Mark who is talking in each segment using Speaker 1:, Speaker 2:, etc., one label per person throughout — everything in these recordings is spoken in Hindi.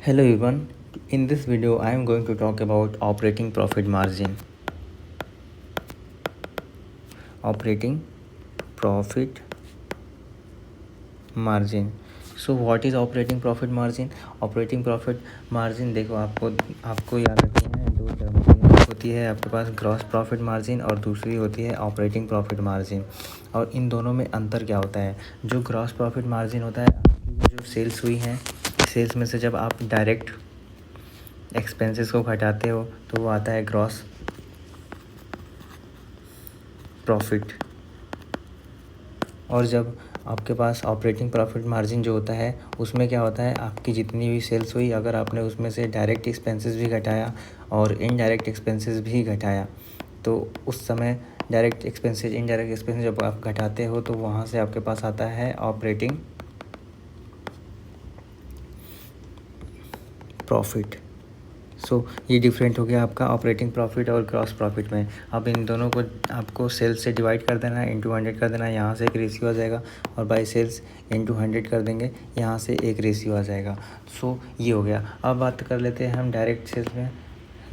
Speaker 1: Hello everyone, in this video I am going to talk about operating profit margin. Operating profit margin. So what is operating profit margin? Operating profit margin देखो आपको याद रखनी है, दो टर्म होती है आपके पास, ग्रॉस प्रॉफिट मार्जिन और दूसरी होती है ऑपरेटिंग प्रॉफिट मार्जिन। और इन दोनों में अंतर क्या होता है? जो ग्रॉस प्रॉफिट मार्जिन होता है, जो सेल्स हुई हैं, सेल्स में से जब आप डायरेक्ट एक्सपेंसेस को घटाते हो तो वो आता है ग्रॉस प्रॉफिट। और जब आपके पास ऑपरेटिंग प्रॉफिट मार्जिन जो होता है, उसमें क्या होता है, आपकी जितनी भी सेल्स हुई, अगर आपने उसमें से डायरेक्ट एक्सपेंसेस भी घटाया और इनडायरेक्ट एक्सपेंसेस भी घटाया, तो उस समय डायरेक्ट एक्सपेंसेस इनडायरेक्ट एक्सपेंसेस जब आप घटाते हो तो वहाँ से आपके पास आता है ऑपरेटिंग प्रॉफिट। ये डिफरेंट हो गया आपका ऑपरेटिंग प्रॉफिट और ग्रॉस प्रॉफिट में। अब इन दोनों को आपको सेल्स से डिवाइड कर देना है, इंटू 100 कर देना है, यहाँ से एक रेशियो आ जाएगा, और बाई सेल्स इंटू 100 कर देंगे, यहाँ से एक रेशियो आ जाएगा। ये हो गया। अब बात कर लेते हैं हम डायरेक्ट सेल्स में।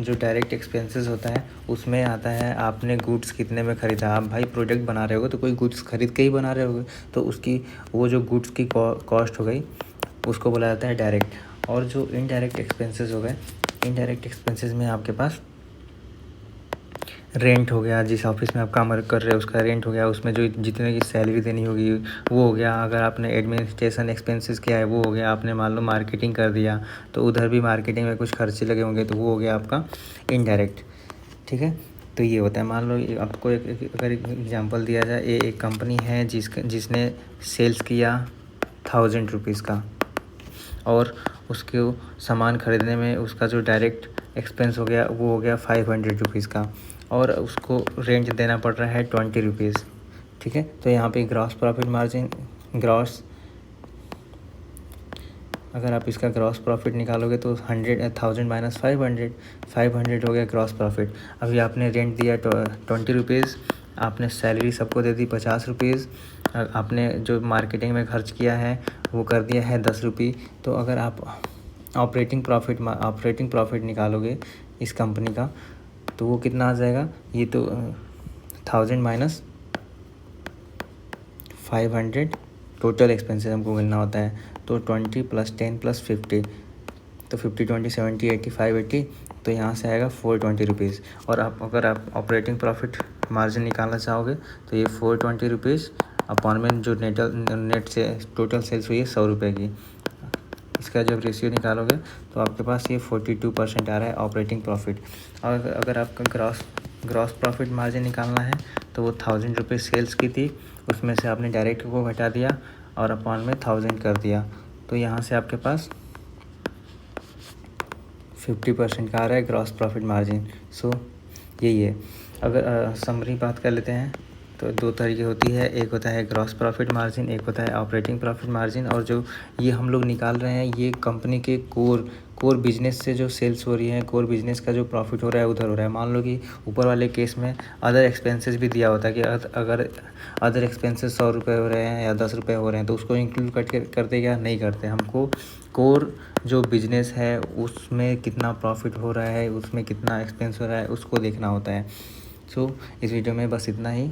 Speaker 1: जो डायरेक्ट एक्सपेंसेस होता है उसमें आता है आपने गुड्स कितने में ख़रीदा। आप भाई प्रोडक्ट बना रहे होगे तो कोई गुड्स खरीद के ही बना रहे होगे, तो उसकी वो जो गुड्स की कॉस्ट हो गई उसको बोला जाता है डायरेक्ट। और जो इनडायरेक्ट एक्सपेंसेस हो गए, इनडायरेक्ट एक्सपेंसेस में आपके पास रेंट हो गया, जिस ऑफिस में आप काम कर रहे हो उसका रेंट हो गया, उसमें जो जितने की सैलरी देनी होगी वो हो गया। अगर आपने एडमिनिस्ट्रेशन एक्सपेंसेस किया है वो हो गया। आपने मान लो मार्केटिंग कर दिया तो उधर भी मार्केटिंग में कुछ खर्चे लगे होंगे, तो वो हो गया आपका इनडायरेक्ट। ठीक है, तो ये होता है। मान लो आपको अगर एग्जांपल दिया जाए, एक कंपनी है जिसने सेल्स किया 1000 रुपीज़ का, और उसको सामान ख़रीदने में उसका जो डायरेक्ट एक्सपेंस हो गया वो हो गया 500 रुपीज़ का, और उसको रेंट देना पड़ रहा है 20 रुपीज़। ठीक है, तो यहाँ पे ग्रॉस प्रॉफिट मार्जिन, अगर आप इसका ग्रॉस प्रॉफिट निकालोगे तो 1000 माइनस 500 हो गया ग्रॉस प्रॉफिट। अभी आपने रेंट दिया 20 रुपीज़, आपने सैलरी सबको दे दी 50 रुपीज़, आपने जो मार्केटिंग में खर्च किया है वो कर दिया है 10 रुपये। तो अगर आप ऑपरेटिंग प्रॉफिट निकालोगे इस कंपनी का, तो वो कितना आ जाएगा? ये तो 1000 माइनस 500 टोटल एक्सपेंसेस हमको गिनना होता है। तो 20 + 10 + 50, तो 50 20 70 85 80, तो यहाँ से आएगा 420 रुपीज़। और अगर आप ऑपरेटिंग प्रॉफिट मार्जिन निकालना चाहोगे तो ये 420 रुपीज़ अपॉन में जो नेट से टोटल सेल्स हुई है 100 रुपये की, इसका जब रेशियो निकालोगे तो आपके पास ये 42% आ रहा है ऑपरेटिंग प्रॉफिट। और अगर आपका ग्रॉस प्रॉफिट मार्जिन निकालना है तो वो 1000 रुपये सेल्स की थी, उसमें से आपने डायरेक्ट को घटा दिया और अपॉन में 1000 कर दिया, तो यहाँ से आपके पास 50% का आ रहा है ग्रॉस प्रॉफिट मार्जिन। यही है। अगर समरी बात कर लेते हैं तो दो तरीके होती है, एक होता है ग्रॉस प्रॉफिट मार्जिन, एक होता है ऑपरेटिंग प्रॉफिट मार्जिन। और जो ये हम लोग निकाल रहे हैं ये कंपनी के कोर बिजनेस से जो सेल्स हो रही है, कोर बिजनेस का जो प्रॉफिट हो रहा है उधर हो रहा है। मान लो कि ऊपर वाले केस में अदर एक्सपेंसेस भी दिया होता है कि अगर अदर एक्सपेंसेस 100 रुपये हो रहे हैं या 10 रुपये हो रहे हैं तो उसको इंक्लूड करते क्या नहीं करते। हमको कोर जो बिजनेस है उसमें कितना प्रॉफिट हो रहा है, उसमें कितना एक्सपेंस हो रहा है, उसको देखना होता है। इस वीडियो में बस इतना ही,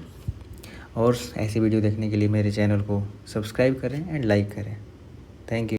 Speaker 1: और ऐसी वीडियो देखने के लिए मेरे चैनल को सब्सक्राइब करें एंड लाइक करें। Thank you.